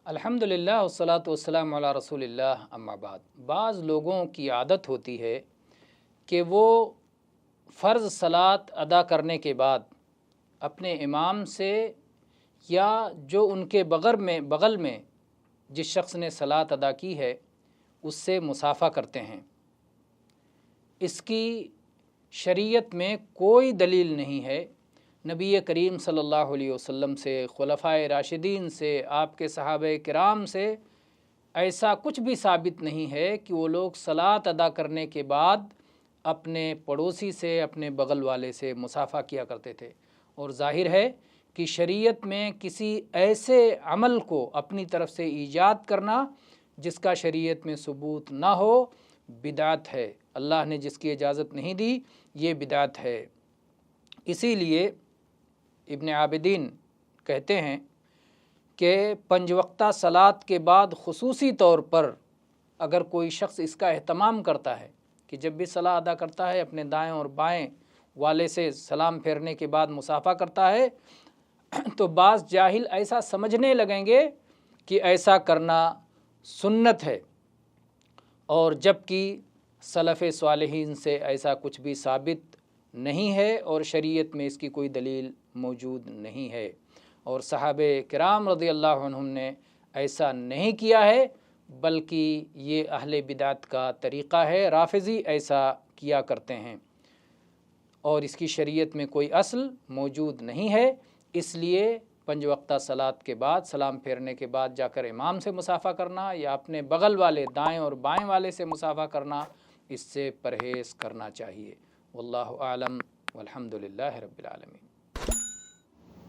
الحمدللہ والصلاۃ والسلام علی رسول اللہ اما بعد۔ بعض لوگوں کی عادت ہوتی ہے کہ وہ فرض صلاۃ ادا کرنے کے بعد اپنے امام سے یا جو ان کے بغل میں جس شخص نے صلاۃ ادا کی ہے اس سے مصافحہ کرتے ہیں۔ اس کی شریعت میں کوئی دلیل نہیں ہے۔ نبی کریم صلی اللہ علیہ وسلم سے، خلفائے راشدین سے، آپ کے صحابہ کرام سے ایسا کچھ بھی ثابت نہیں ہے کہ وہ لوگ صلاۃ ادا کرنے کے بعد اپنے پڑوسی سے، اپنے بغل والے سے مصافحہ کیا کرتے تھے۔ اور ظاہر ہے کہ شریعت میں کسی ایسے عمل کو اپنی طرف سے ایجاد کرنا جس کا شریعت میں ثبوت نہ ہو بدعت ہے۔ اللہ نے جس کی اجازت نہیں دی یہ بدعت ہے۔ اسی لیے ابن عابدین کہتے ہیں کہ 5 وقتہ صلاۃ کے بعد خصوصی طور پر اگر کوئی شخص اس کا اہتمام کرتا ہے کہ جب بھی صلاۃ ادا کرتا ہے اپنے دائیں اور بائیں والے سے سلام پھیرنے کے بعد مصافحہ کرتا ہے تو بعض جاہل ایسا سمجھنے لگیں گے کہ ایسا کرنا سنت ہے، اور جبکہ سلف صالحین سے ایسا کچھ بھی ثابت نہیں ہے اور شریعت میں اس کی کوئی دلیل موجود نہیں ہے، اور صحابہ کرام رضی اللہ عنہم نے ایسا نہیں کیا ہے، بلکہ یہ اہل بدعت کا طریقہ ہے۔ رافضی ایسا کیا کرتے ہیں اور اس کی شریعت میں کوئی اصل موجود نہیں ہے۔ اس لیے 5 وقتہ صلاۃ کے بعد سلام پھیرنے کے بعد جا کر امام سے مصافحہ کرنا یا اپنے بغل والے دائیں اور بائیں والے سے مصافحہ کرنا، اس سے پرہیز کرنا چاہیے۔ واللہ اعلم والحمدللہ رب العالمین۔